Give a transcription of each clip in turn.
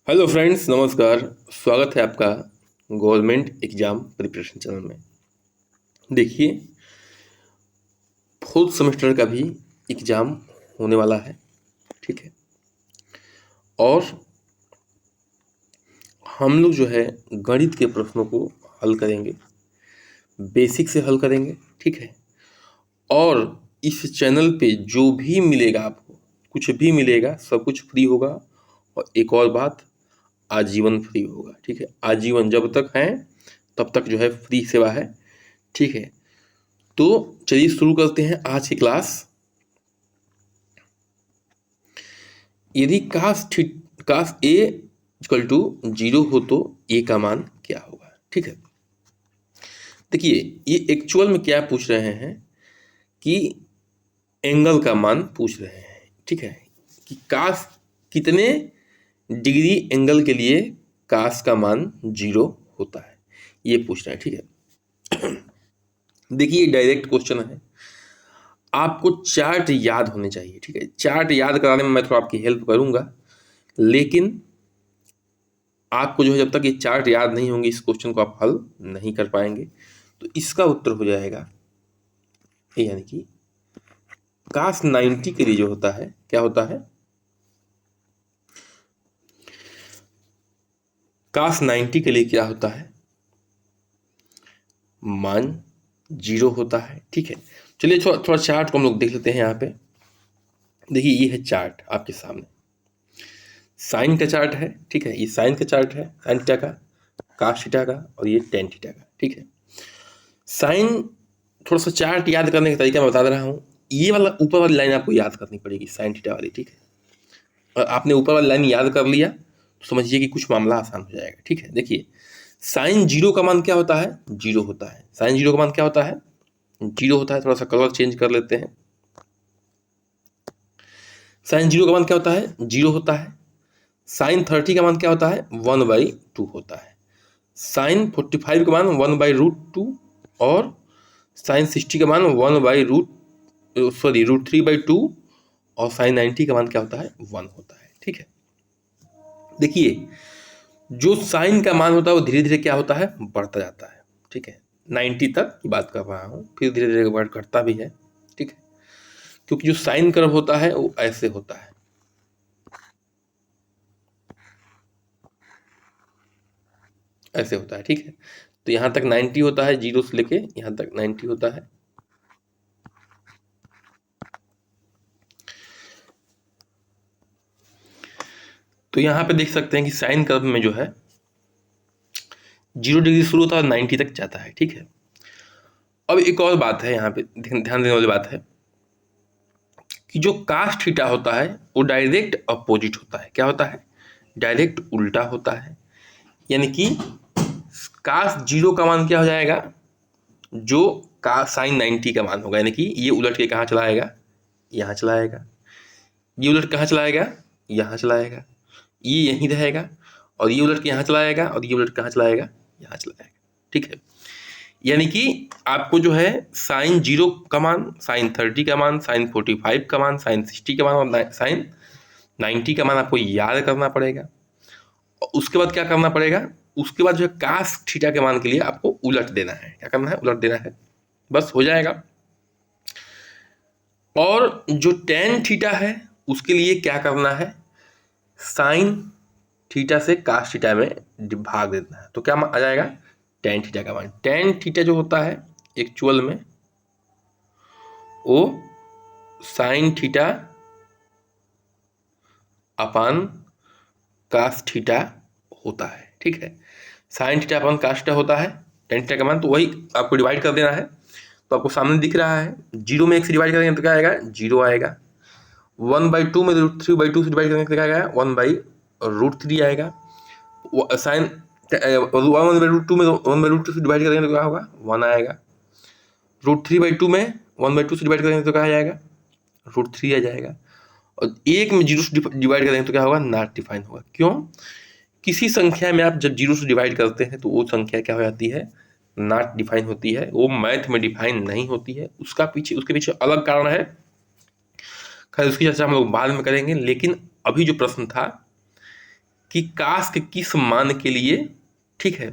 Hello friends, नमस्कार। स्वागत है आपका गवर्नमेंट एग्जाम प्रिपरेशन चैनल में। देखिए, फोर्थ सेमेस्टर का भी एग्ज़ाम होने वाला है, ठीक है। और हम लोग जो है गणित के प्रश्नों को हल करेंगे, बेसिक से हल करेंगे, ठीक है। और इस चैनल पे जो भी मिलेगा आपको, कुछ भी मिलेगा, सब कुछ फ्री होगा। और एक और बात, आजीवन फ्री होगा, ठीक है। आजीवन जब तक है तब तक जो है फ्री सेवा है, ठीक है। तो चलिए शुरू करते हैं आज की क्लास। यदि काश ए इक्वल टू 0 हो तो ए का मान क्या होगा, ठीक है। देखिए, ये एक्चुअल में क्या पूछ रहे हैं कि एंगल का मान पूछ रहे हैं, ठीक है। कि काश कितने डिग्री एंगल के लिए काश का मान 0 होता है, ये पूछ रहे हैं, ठीक है। देखिए, डायरेक्ट क्वेश्चन है, आपको चार्ट याद होने चाहिए, ठीक है। चार्ट याद कराने में मैं थोड़ा आपकी हेल्प करूंगा, लेकिन आपको जो है जब तक ये चार्ट याद नहीं होंगे इस क्वेश्चन को आप हल नहीं कर पाएंगे। तो इसका उत्तर हो जाएगा यानी कि काश 90 के लिए जो होता है, क्या होता है, काश 90 के लिए क्या होता है, मान 0 होता है, ठीक है। चलिए थोड़ा थोड़ा चार्ट को हम लोग देख लेते हैं। यहाँ पे देखिए, ये है चार्ट आपके सामने, साइन का चार्ट है, ठीक है। ये साइन का चार्ट है, साइन थीटा का, काश थीटा का, और ये टेन थीटा का, ठीक है। साइन, थोड़ा सा चार्ट याद करने का तरीका मैं बता दे रहा हूँ। ये वाला ऊपर वाली लाइन आपको याद करनी पड़ेगी, साइन थीटा वाली, ठीक है। और आपने ऊपर वाली लाइन याद कर लिया तो समझिए कि कुछ मामला आसान हो जाएगा, ठीक है। देखिए, साइन 0 का मान क्या होता है, 0 होता है। साइन 0 का मान क्या होता है, 0 होता है। थोड़ा सा कलर चेंज कर लेते हैं। साइन 0 का मान क्या होता है, 0 होता है। साइन 30 का मान क्या होता है, 1/2 होता है। साइन 45 का मान 1/√2, और साइन 60 का मान √3/2, और साइन 90 का मान क्या होता है, 1 होता है, ठीक है। देखिए, जो साइन का मान होता है वो धीरे धीरे क्या होता है, बढ़ता जाता है, ठीक है। 90 तक की बात कर रहा हूँ, फिर धीरे धीरे बढ़ घटता भी है, ठीक है। क्योंकि जो साइन कर्व होता है वो ऐसे होता है, ऐसे होता है, ठीक है। तो यहाँ तक 90 होता है, 0 से लेके यहाँ तक 90 होता है। तो यहाँ पे देख सकते हैं कि साइन कर्व में जो है 0 डिग्री शुरू होता है और 90 तक जाता है, ठीक है। अब एक और बात है, यहाँ पे ध्यान देने वाली बात है कि जो काश थीटा होता है वो डायरेक्ट अपोजिट होता है। क्या होता है, डायरेक्ट उल्टा होता है। यानी कि काश 0 का मान क्या हो जाएगा, जो का साइन 90 का मान होगा, यानी कि ये उलट के कहाँ चला आएगा, यहाँ चला आएगा। ये उलट कहाँ चला आएगा, यहाँ चला आएगा। ये यहीं रहेगा, और ये उलट के यहाँ चला आएगा, और ये उलट कहाँ चला आएगा, यहाँ चला आएगा, ठीक है। यानी कि आपको जो है साइन 0 का मान, साइन 30 का मान, साइन 45 का मान, साइन 60 का मान, और साइन 90 का मान आपको याद करना पड़ेगा। और उसके बाद क्या करना पड़ेगा, उसके बाद जो है काश थीटा के मान के लिए आपको उलट देना है। क्या करना है, उलट देना है, बस हो जाएगा। और जो टेन थीटा है उसके लिए क्या करना है, साइन थीटा से काश थीटा में भाग देना है। तो क्या आ जाएगा, टेन थीटा का मान। टेन थीटा जो होता है एक्चुअल में वो साइन थीटा अपान काश थीटा होता है, ठीक है। साइन थीटा अपान काश थीटा होता है टेन थीटा का मान। तो वही आपको डिवाइड कर देना है। तो आपको सामने दिख रहा है, 0 में 1 से डिवाइड करेंगे तो क्या आएगा, 0 आएगा। 1/2 में √3/2 से डिवाइड करेंगे तो क्या आएगा, 1/√3 आएगा। साइन 1/√2 में 1/√2 से डिवाइड करेंगे तो क्या होगा, 1 आएगा। √3/2 में 1/2 से डिवाइड करेंगे तो क्या आ जाएगा, √3 आ जाएगा। और 1 में 0 से डिवाइड करेंगे तो क्या होगा, नॉट डिफाइन होगा। क्यों, किसी संख्या में आप जब 0 से डिवाइड करते हैं तो वो संख्या क्या हो जाती है, नॉट डिफाइन होती है। वो मैथ में डिफाइन नहीं होती है, उसके पीछे अलग कारण है। खैर, उसकी चर्चा हम लोग बाद में करेंगे। लेकिन अभी जो प्रश्न था कि काश के किस मान के लिए, ठीक है,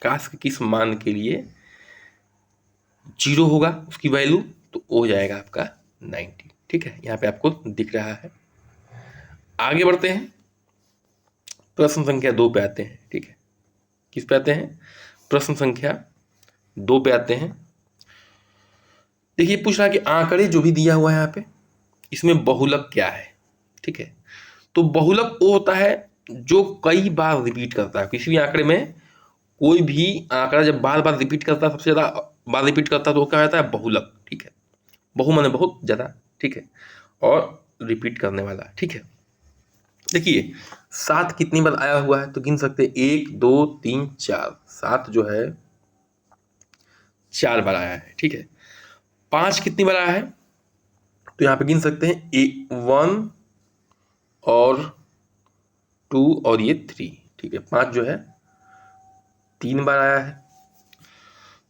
काश के किस मान के लिए 0 होगा उसकी वैल्यू, तो हो जाएगा आपका 90। ठीक है, यहाँ पे आपको दिख रहा है। आगे बढ़ते हैं, प्रश्न संख्या 2 पे आते हैं। ठीक है, किस पे आते हैं? प्रश्न संख्या 2 पे आते हैं। देखिए पूछ रहा है कि आंकड़े जो भी दिया हुआ है यहाँ पे, इसमें बहुलक क्या है। ठीक है, तो बहुलक वो होता है जो कई बार रिपीट करता है। किसी भी आंकड़े में कोई भी आंकड़ा जब बार बार रिपीट करता है, सबसे ज़्यादा बार रिपीट करता है, तो वो क्या होता है? बहुलक। ठीक है, बहु माने बहुत ज़्यादा, ठीक है, और रिपीट करने वाला। ठीक है, देखिए 7 कितनी बार आया हुआ है तो गिन सकते हैं, 1 2 3 4, 7 जो है 4 बार आया है। ठीक है, 5 कितनी बार आया है तो यहाँ पे गिन सकते हैं 1 और 2 और ये 3। ठीक है, 5 जो है 3 बार आया है।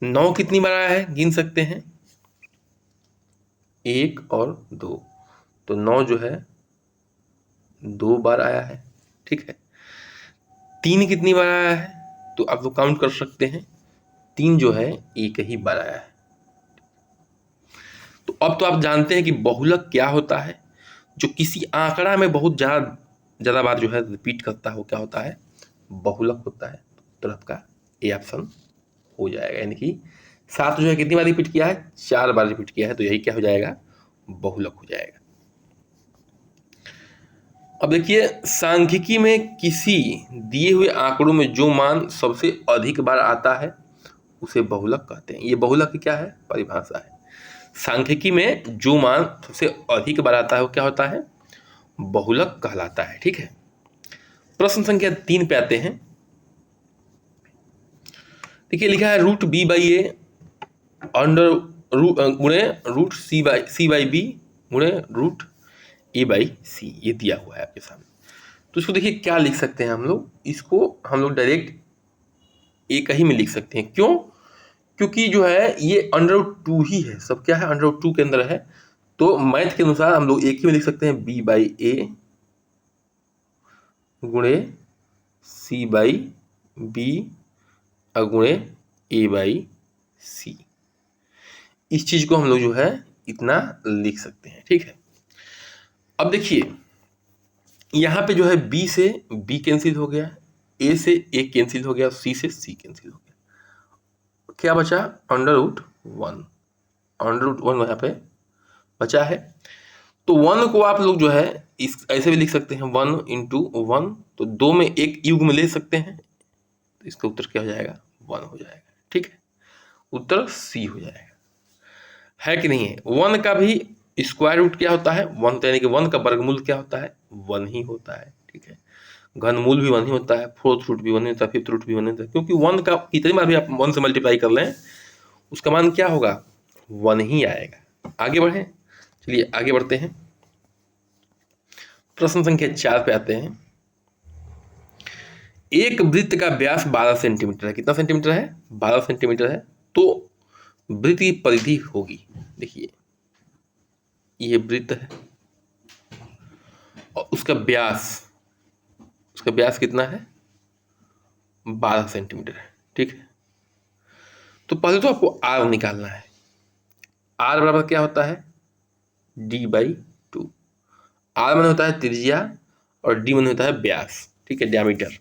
9 कितनी बार आया है गिन सकते हैं, 1 और 2, तो 9 जो है 2 बार आया है। ठीक है, 3 कितनी बार आया है तो आप लोग काउंट कर सकते हैं, 3 जो है 1 ही बार आया है। तो अब तो आप जानते हैं कि बहुलक क्या होता है। जो किसी आंकड़ा में बहुत ज़्यादा बार जो है रिपीट करता है वो क्या होता है? बहुलक होता है। तो आपका ए ऑप्शन हो जाएगा, यानी कि 7 जो है कितनी बार रिपीट किया है? 4 बार रिपीट किया है, तो यही क्या हो जाएगा? बहुलक हो जाएगा। अब देखिए, सांख्यिकी में किसी दिए हुए आंकड़ों में जो मान सबसे अधिक बार आता है उसे बहुलक कहते हैं। ये बहुलक की क्या है? परिभाषा है। सांख्यिकी में जो मान सबसे अधिक बार आता है वो क्या होता है? बहुलक कहलाता है। ठीक है, प्रश्न संख्या 3 पे आते हैं। देखिए लिखा है root B by A under गुणे रूट सी बाई बी गुणे रूट ए बाई सी, ये दिया हुआ है आपके सामने। तो इसको देखिए क्या लिख सकते हैं हम लोग, इसको हम लोग डायरेक्ट एक ही में लिख सकते हैं। क्यों? क्योंकि जो है ये √2 ही है, सब क्या है? √2 के अंदर है। तो मैथ के अनुसार हम लोग एक ही में लिख सकते हैं, बी बाई ए गुणे सी बाई बी गुणे ए बाई सी। इस चीज को हम लोग जो है इतना लिख सकते हैं। ठीक है, अब देखिए यहाँ पे जो है बी से बी कैंसिल हो गया, ए से ए कैंसिल हो गया, सी से सी कैंसिल हो गया, क्या बचा? √1। √1 यहाँ पे बचा है। तो 1 को आप लोग जो है इस ऐसे भी लिख सकते हैं, 1 × 1, तो 2 में एक युग्म ले सकते हैं, तो इसका उत्तर क्या हो जाएगा? 1 हो जाएगा। ठीक है, उत्तर सी हो जाएगा, है कि नहीं है? 1 का भी स्क्वायर रूट क्या होता है? 1, यानी कि 1 का वर्गमूल क्या होता है? 1 ही होता है। ठीक है, घनमूल भी 1 ही होता है, 4th रूट भी 1 ही होता है, 5th रूट भी 1 ही होता है, क्योंकि 1 का कितनी बार भी आप 1 से मल्टीप्लाई कर लें उसका मान क्या होगा? 1 ही आएगा। आगे बढ़ें, चलिए आगे बढ़ते हैं। प्रश्न संख्या 4 पे आते हैं। एक वृत्त का व्यास 12 सेंटीमीटर है। कितना सेंटीमीटर है? 12 सेंटीमीटर है। तो वृत्त की परिधि होगी, देखिए ये वृत्त है और उसका व्यास कितना है? 12 सेंटीमीटर है। ठीक है, तो पहले तो आपको आर निकालना है। आर बराबर क्या होता है? d/2। आर माने होता है त्रिज्या और डी माने होता है व्यास। ठीक है, डायमीटर,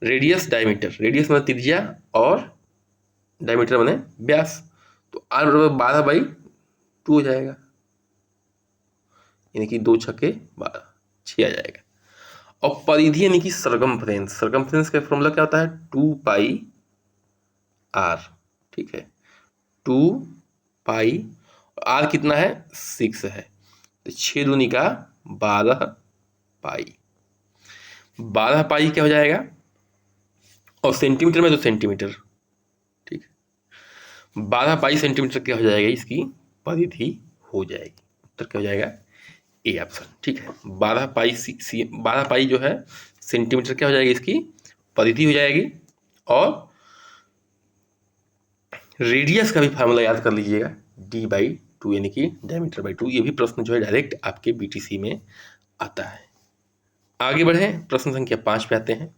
रेडियस डायमीटर, रेडियस माने त्रिज्या और डायमीटर माने व्यास। तो आर बराबर 12/2 हो जाएगा, यानी कि 2 छक्के 12, 6 आ जाएगा। और परिधि यानी कि सरकमफ्रेंस का फॉर्मूला क्या होता है? 2πr। ठीक है, 2π, आर कितना है? 6 है, तो 6 दूनी का 12π। 12π क्या हो जाएगा? और सेंटीमीटर में तो सेंटीमीटर। ठीक है, 12π सेंटीमीटर क्या हो जाएगा? इसकी परिधि हो जाएगी। उत्तर क्या हो जाएगा? A option. ठीक है, 12π जो है सेंटीमीटर क्या हो जाएगी? इसकी परिधि हो जाएगी। और रेडियस का भी फार्मूला याद कर लीजिएगा, d/2 यानी कि डायमीटर/2। ये भी प्रश्न जो है डायरेक्ट आपके बीटीसी में आता है। आगे बढ़े, प्रश्न संख्या 5 पे आते हैं।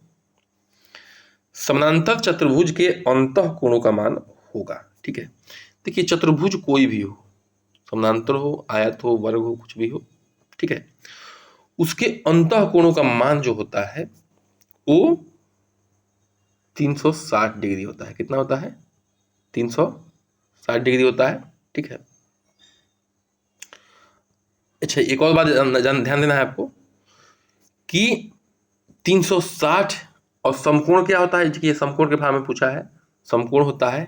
समानांतर चतुर्भुज के अंतः कोणों का मान होगा। ठीक है, देखिए चतुर्भुज कोई भी हो, समानांतर हो, आयत हो, वर्ग हो, कुछ भी हो, ठीक है, उसके अंतः कोणों का मान जो होता है वो 360 डिग्री होता है। कितना होता है? 360 डिग्री होता है। ठीक है, अच्छा एक और बात ध्यान देना है आपको कि 360 और समकोण क्या होता है, ये समकोण के बारे में पूछा है। समकोण होता है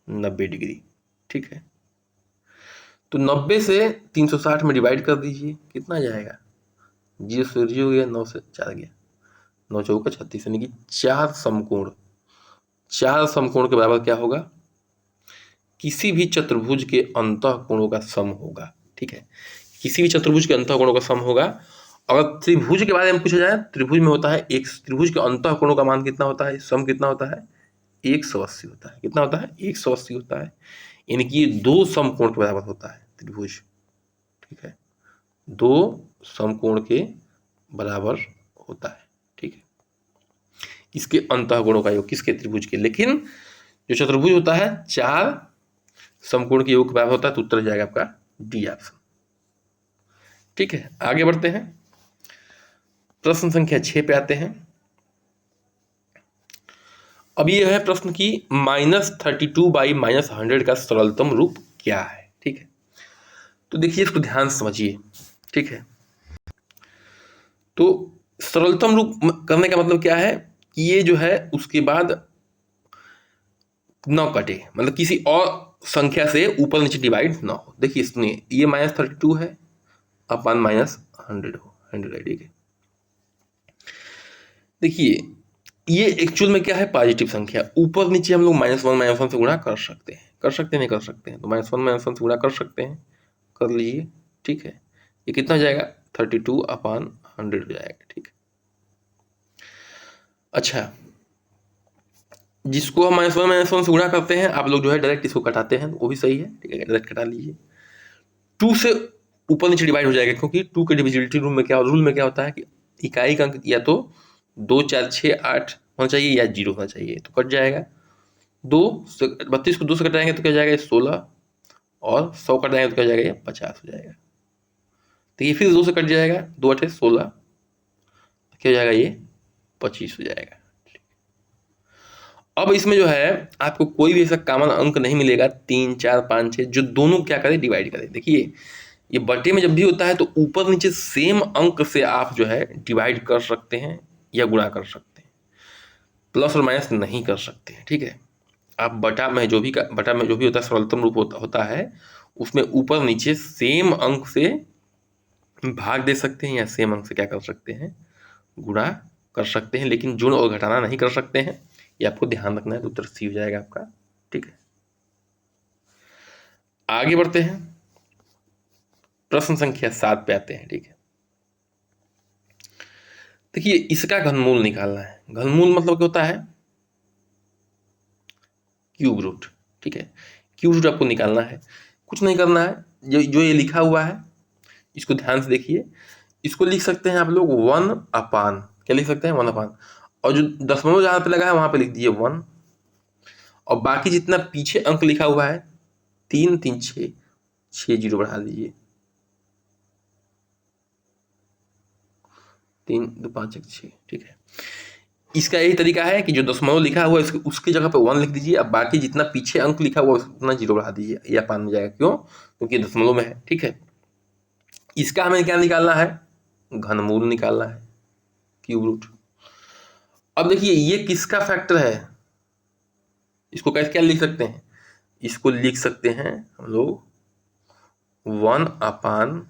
90 डिग्री। ठीक है, तो 90 से 360 में डिवाइड कर दीजिए, कितना जाएगा? 0 से 0 हो गया, 9 से 4 गया, 9 चौका 36, यानी कि 4 समकोण। 4 समकोण के बराबर क्या होगा? किसी भी चतुर्भुज के अंतः कोणों का सम होगा। ठीक है, किसी भी चतुर्भुज के अंतः कोणों का सम होगा। अगर त्रिभुज के बारे में पूछा जाए, त्रिभुज में होता है एक त्रिभुज के अंतः कोणों का मान कितना होता है, सम कितना होता है? 180 होता है। कितना होता है? 180 होता है, यानी कि 2 समकोण के बराबर होता है त्रिभुज। ठीक है, 2 समकोण के बराबर होता है। ठीक है, इसके अंतः कोणों का योग, किसके? त्रिभुज के। लेकिन जो चतुर्भुज होता है 4 समकोण के योग के बराबर होता है, तो उत्तर जाएगा आपका डी ऑप्शन। ठीक है, आगे बढ़ते हैं, प्रश्न संख्या 6 पे आते हैं। अब ये है प्रश्न की -32/-100 का सरलतम रूप क्या है। ठीक है, तो देखिए इसको ध्यान से समझिए। ठीक है, तो सरलतम रूप करने का मतलब क्या है कि ये जो है उसके बाद न कटे, मतलब किसी और संख्या से ऊपर नीचे डिवाइड ना हो। देखिए इसमें ये -32 है अपन -100 हो, 100 है। ठीक है, देखिए ये एक्चुअल में क्या है? पॉजिटिव संख्या। ऊपर नीचे हम लोग -1 से गुणा कर सकते हैं, कर सकते हैं, नहीं कर सकते हैं? तो -1 से गुणा कर सकते हैं, कर लीजिए। ठीक है, ये कितना हो जाएगा? 32/100 हो जाएगा। ठीक है, अच्छा जिसको हम -1 से गुणा करते हैं, आप लोग जो है डायरेक्ट इसको कटाते हैं, वो भी सही है। ठीक है, डायरेक्ट कटा लीजिए। 2 से ऊपर नीचे डिवाइड हो जाएगा, क्योंकि 2 के डिविजिबिलिटी रूल में क्या होता है कि इकाई का अंक या तो 2, 4, 6, 8 होना चाहिए या 0 होना चाहिए, तो कट जाएगा। 2 से 32 को 2 से कटाएंगे तो क्या जाएगा? 16, और 100 कटाएंगे तो क्या जाएगा? ये 50 हो जाएगा। तो ये फिर 2 से कट जाएगा, 2 8 16, क्या हो जाएगा? ये 25 हो जाएगा। अब इसमें जो है आपको कोई भी ऐसा कॉमन अंक नहीं मिलेगा 3, 4, 5, 6 जो दोनों क्या करे? डिवाइड करे। देखिए ये बटे में जब भी होता है तो ऊपर नीचे सेम अंक से आप जो है डिवाइड कर सकते हैं या गुणा कर सकते हैं, प्लस और माइनस नहीं कर सकते हैं। ठीक है, आप बटा में जो भी होता है सरलतम रूप होता है, उसमें ऊपर नीचे सेम अंक से भाग दे सकते हैं या सेम अंक से क्या कर सकते हैं? गुणा कर सकते हैं, लेकिन जुड़ और घटाना नहीं कर सकते हैं। ये आपको ध्यान रखना है, तो उत्तर सी हो जाएगा आपका। ठीक है, आगे बढ़ते हैं, प्रश्न संख्या 7 पे आते हैं। ठीक है, देखिए इसका घनमूल निकालना है। घनमूल मतलब क्या होता है? Cube root. ठीक है, क्यूब रूट आपको निकालना है, कुछ नहीं करना है। जो ये लिखा हुआ है इसको ध्यान से देखिए। इसको लिख सकते हैं आप लोग 1/, क्या लिख सकते हैं? 1/, और जो दशमलव जहां पे लगा है वहां पे लिख दीजिए 1, और बाकी जितना पीछे अंक लिखा हुआ है 3 3 6, 6 जीरो बढ़ा दीजिए, 3 2 5 1 6। ठीक है, इसका यही तरीका है कि जो दशमलव लिखा हुआ है उसकी जगह पे 1 लिख दीजिए, अब बाकी जितना पीछे अंक लिखा हुआ है उतना जीरो बढ़ा दीजिए, या पान में जाएगा। क्यों? क्योंकि दशमलव में है। ठीक है, इसका हमें क्या निकालना है? घनमूल निकालना है, क्यूब रूट। अब देखिए ये किसका फैक्टर है? इसको कैसे क्या लिख सकते हैं? इसको लिख सकते हैं हम लोग 1/,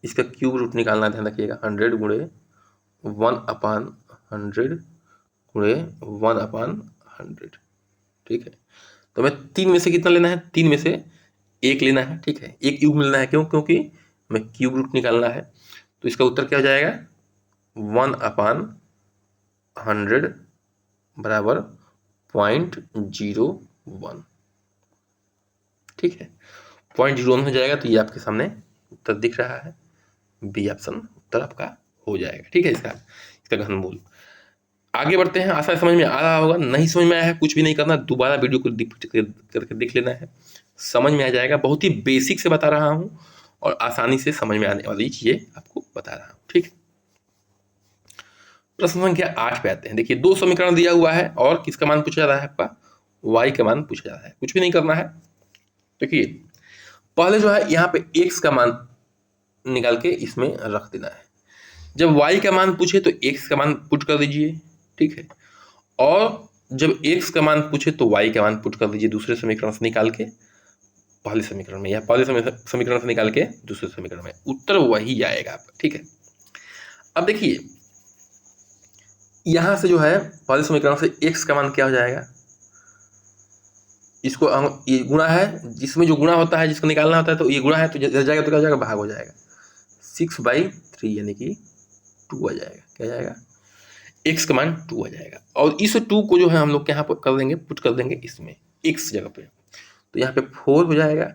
इसका क्यूब रूट निकालना, ध्यान रखिएगा, 100 गुणे 1/100 गुणे 1/100। ठीक है, तो हमें 3 में से कितना लेना है? 3 में से 1 लेना है। ठीक है, एक युग मिलना है। क्यों? क्योंकि हमें क्यूब रूट निकालना है। तो इसका उत्तर क्या हो जाएगा? 1/100 बराबर 0.01। ठीक है, 0.01 हो जाएगा। तो ये आपके सामने उत्तर दिख रहा है, बी ऑप्शन उत्तर आपका हो जाएगा। ठीक है, इसका घनमूल। आगे बढ़ते हैं। आशा समझ में आ रहा होगा। नहीं समझ में आया है कुछ भी नहीं करना, दोबारा वीडियो को करके देख लेना है, समझ में आ जाएगा। बहुत ही बेसिक से बता रहा हूँ और आसानी से समझ में आने वाली चीजें आपको बता रहा हूँ। ठीक, प्रश्न संख्या 8 पे आते हैं। देखिए, दो समीकरण दिया हुआ है और किसका मान पूछा जा रहा है आपका, y का मान पूछा जा रहा है। कुछ भी नहीं करना है। देखिए, पहले जो है यहाँ पे x का मान निकाल के इसमें रख देना है। जब y का मान पूछे तो x का मान पुट कर दीजिए। ठीक है, और जब x का मान पूछे तो y का मान पुट कर दीजिए दूसरे समीकरण से निकाल के पहले समीकरण में, या पहले समीकरण से निकाल के दूसरे समीकरण में, उत्तर वही आएगा आपका। ठीक है, अब देखिए यहां से जो है पहले समीकरण से x का मान क्या हो जाएगा, इसको हम ये गुणा है, जिसमें जो गुणा होता है जिसको निकालना होता है तो ये गुणा है तो जाएगा तो क्या हो जाएगा, भाग हो जाएगा। 6/3 यानी कि 2 आ जाएगा। क्या जाएगा, x का मान 2 आ जाएगा। और इस 2 को जो है हम लोग यहाँ पर कर देंगे, पुट कर देंगे इसमें x जगह पे, तो यहाँ पे 4 हो जाएगा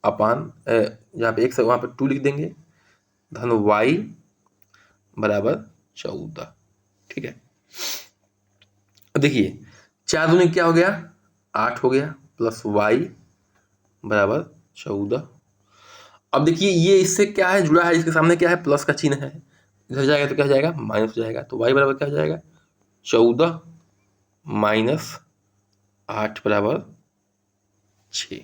अपान, जहाँ पे x है वहाँ पे 2 लिख देंगे, धन y बराबर 14। ठीक है, अब देखिए 4 दूनी क्या हो गया, 8 हो गया, प्लस y बराबर 14। अब देखिए ये इससे क्या है जुड़ा है, इसके सामने क्या है, प्लस का चिन्ह है, इधर जाएगा तो क्या हो जाएगा, माइनस हो जाएगा। तो y बराबर क्या हो जाएगा, 14 माइनस 8 बराबर 6।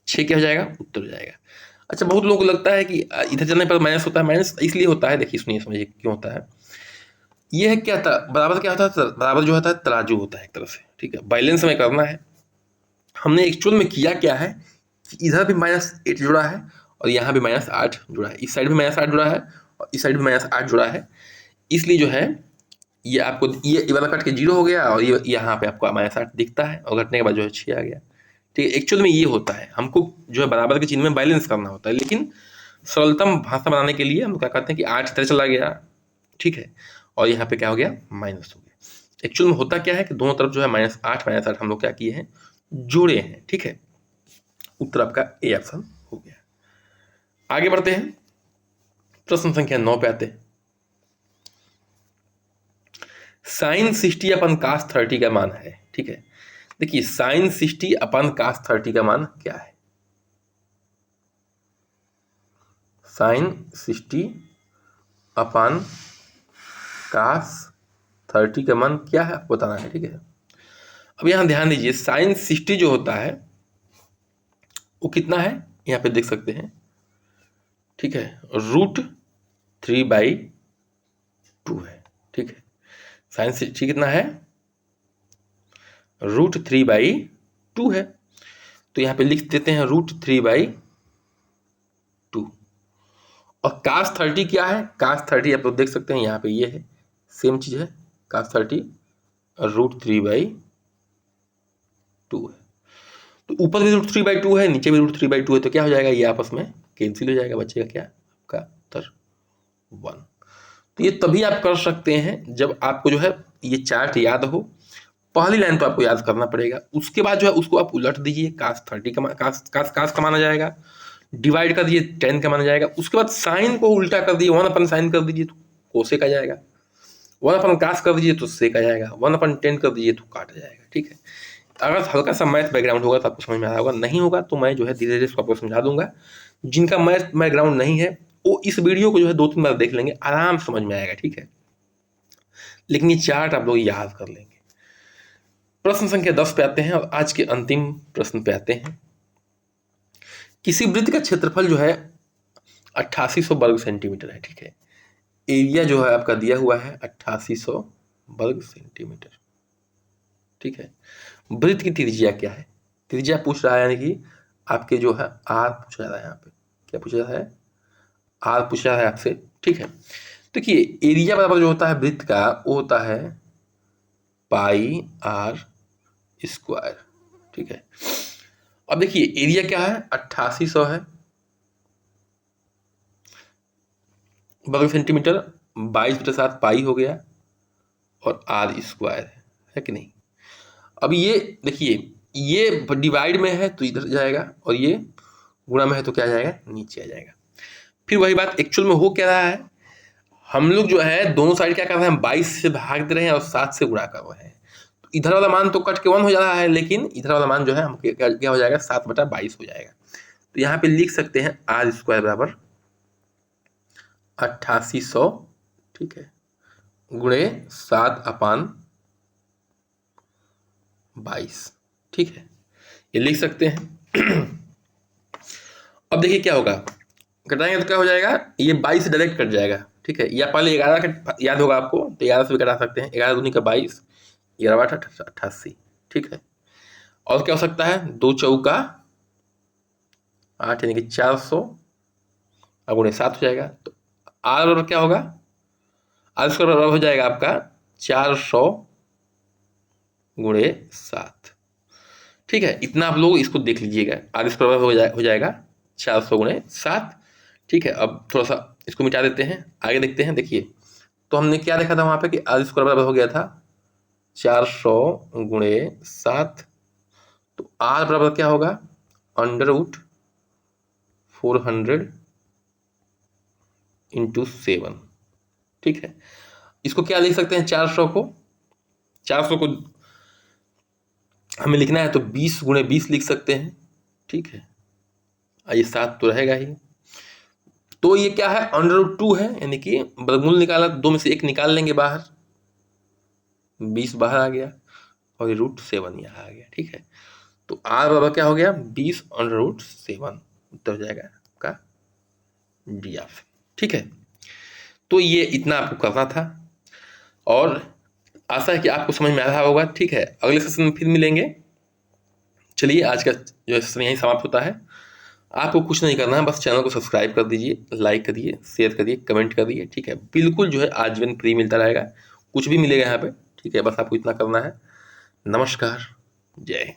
6 क्या हो जाएगा, उत्तर हो जाएगा। अच्छा, बहुत लोगों को लगता है कि इधर जाने पर माइनस होता है। माइनस इसलिए होता है, देखिए सुनिए समझिए क्यों होता है। ये है क्या, बराबर क्या होता है, बराबर जो होता है तराजू होता है एक तरह से। ठीक है, बैलेंस हमें करना है। हमने एक्चुअल में किया क्या है कि इधर भी -8 जुड़ा है और यहाँ भी -8 जुड़ा है, इस साइड भी -8 जुड़ा है और इस साइड भी -8 जुड़ा है। इसलिए जो है ये आपको ये वाला कट के 0 हो गया और ये यहाँ पे आपको -8 दिखता है और घटने के बाद जो है 6 आ गया। ठीक है, एक्चुअल में ये होता है, हमको जो है बराबर के चिन्ह में बैलेंस करना होता है, लेकिन सरलतम भाषा बनाने के लिए हम क्या कहते हैं कि 8 इधर चला गया। ठीक है, और यहाँ पे क्या हो गया, माइनस हो गया। एक्चुअल में होता क्या है कि दोनों तरफ जो है -8 हम लोग क्या किए हैं, जोड़े हैं। ठीक है, उत्तर आपका ए ऑप्शन हो गया। आगे बढ़ते हैं, प्रश्न संख्या 9 पे आते हैं। sin 60 अपन cos 30 का मान है। ठीक है, देखिए sin 60 अपन cos 30 का मान क्या है, sin 60 अपन cos 30 का मान क्या है आपको बताना है। ठीक है, अब यहाँ ध्यान दीजिए, sin 60 जो होता है वो कितना है, यहाँ पे देख सकते हैं। ठीक है, √3/2 है। ठीक है, sin 60 कितना है, √3/2 है, तो यहाँ पे लिख देते हैं √3/2। और cos 30 क्या है, cos 30 आप लोग देख सकते हैं यहाँ पे ये है, सेम चीज है, cos 30 √3/2 है। तो ऊपर भी √3/2 है, नीचे भी √3/2 है, तो क्या हो जाएगा, ये आपस में कैंसिल हो जाएगा, बचेगा क्या आपका उत्तर 1। तो ये तभी आप कर सकते हैं जब आपको जो है ये चार्ट याद हो। पहली लाइन तो आपको याद करना पड़ेगा, उसके बाद जो है उसको आप उलट दीजिए, cos 30 का cos का माना जाएगा, डिवाइड कर दीजिए 10 का माना जाएगा, उसके बाद साइन को उल्टा कर दीजिए, 1/sin कर दीजिए तो कोसेक आ जाएगा, 1/cos कर दीजिए तो सेक आ जाएगा, 1/10 कर दीजिए तो काट आ जाएगा। ठीक है, अगर हल्का सा मैथ बैकग्राउंड होगा तो आपको समझ में आ रहा होगा, नहीं होगा तो मैं जो है धीरे धीरे इसको आपको समझा दूंगा। जिनका मैथ बैकग्राउंड नहीं है वो इस वीडियो को जो है 2-3 बार देख लेंगे, आराम समझ में आएगा। ठीक है, लेकिन ये चार्ट आप लोग याद कर लेंगे। प्रश्न संख्या 10 पे आते हैं और आज के अंतिम प्रश्न पे आते हैं। किसी वृत्त का क्षेत्रफल जो है 8800 वर्ग सेंटीमीटर है। ठीक है, एरिया जो है आपका दिया हुआ है 8800 वर्ग सेंटीमीटर। ठीक है, वृत्त की त्रिज्या क्या है, त्रिज्या पूछ रहा है, यानी कि आपके जो है आर पूछ रहा है, यहाँ पे क्या पूछ रहा है, आर पूछ रहा है आपसे। ठीक है, देखिए एरिया बराबर जो होता है वृत्त का वो होता है πr²। ठीक है, अब देखिए एरिया क्या है, 8800 है वर्ग सेंटीमीटर, 22/7 पाई हो गया और r² है कि नहीं। अब ये देखिए ये डिवाइड में है तो इधर जाएगा और ये गुणा में है तो क्या जाएगा, नीचे आ जाएगा। फिर वही बात एक्चुअल में हो क्या रहा है, हम लोग जो है दोनों साइड क्या कर रहे हैं, 22 से भाग दे रहे हैं और 7 से गुणा कर रहे हैं। तो इधर वाला मान तो कट के 1 हो जा रहा है, लेकिन इधर वाला मान जो है हम क्या हो जाएगा, 7/22 हो जाएगा। तो यहाँ पे लिख सकते हैं r² बराबर 8800, ठीक है, गुणे 7/22, ठीक है, ये लिख सकते हैं। अब देखिए क्या होगा, घटाएंगे तो क्या हो जाएगा, ये 22 से डायरेक्ट कट जाएगा, ठीक है, या पहले 11 का याद होगा आपको, तो 11 से भी कटा सकते हैं, 11 दूनी का 22, 11/88, ठीक है। और क्या हो सकता है, 2 चौका 8 यानी कि 400 और गुणे 7 हो जाएगा। तो आर बराबर क्या होगा, r² बराबर हो जाएगा आपका 400 गुणे 7, ठीक है। इतना आप लोग इसको देख लीजिएगा, r² बराबर हो जाएगा 400 गुणे 7, ठीक है। अब थोड़ा सा इसको मिटा देते हैं, आगे देखते हैं। देखिए तो हमने क्या देखा था वहाँ पे कि r² बराबर हो गया था 400 गुणे 7, तो r बराबर क्या होगा, √400 × 7, ठीक है। इसको क्या लिख सकते हैं, 400 को हमें लिखना है तो 20 गुणे 20 लिख सकते हैं, ठीक है। ये 7 तो रहेगा ही, तो ये क्या है, √2 है, यानी कि वर्गमूल निकाला, 2 में से 1 निकाल लेंगे बाहर, 20 बाहर आ गया और ये √7 यहाँ आ गया, ठीक है। तो r बराबर क्या हो गया, 20 √7, उत्तर हो जाएगा आपका डी ऑप्शन, ठीक है। तो ये इतना आपको करना था और आशा है कि आपको समझ में आ रहा होगा, ठीक है। अगले सेशन में फिर मिलेंगे। चलिए आज का जो सेशन यहीं समाप्त होता है। आपको कुछ नहीं करना है, बस चैनल को सब्सक्राइब कर दीजिए, लाइक करिए, शेयर करिए, कमेंट करिए, ठीक है। बिल्कुल जो है आजीवन फ्री मिलता रहेगा, कुछ भी मिलेगा यहाँ पे, ठीक है। बस आपको इतना करना है। नमस्कार, जय।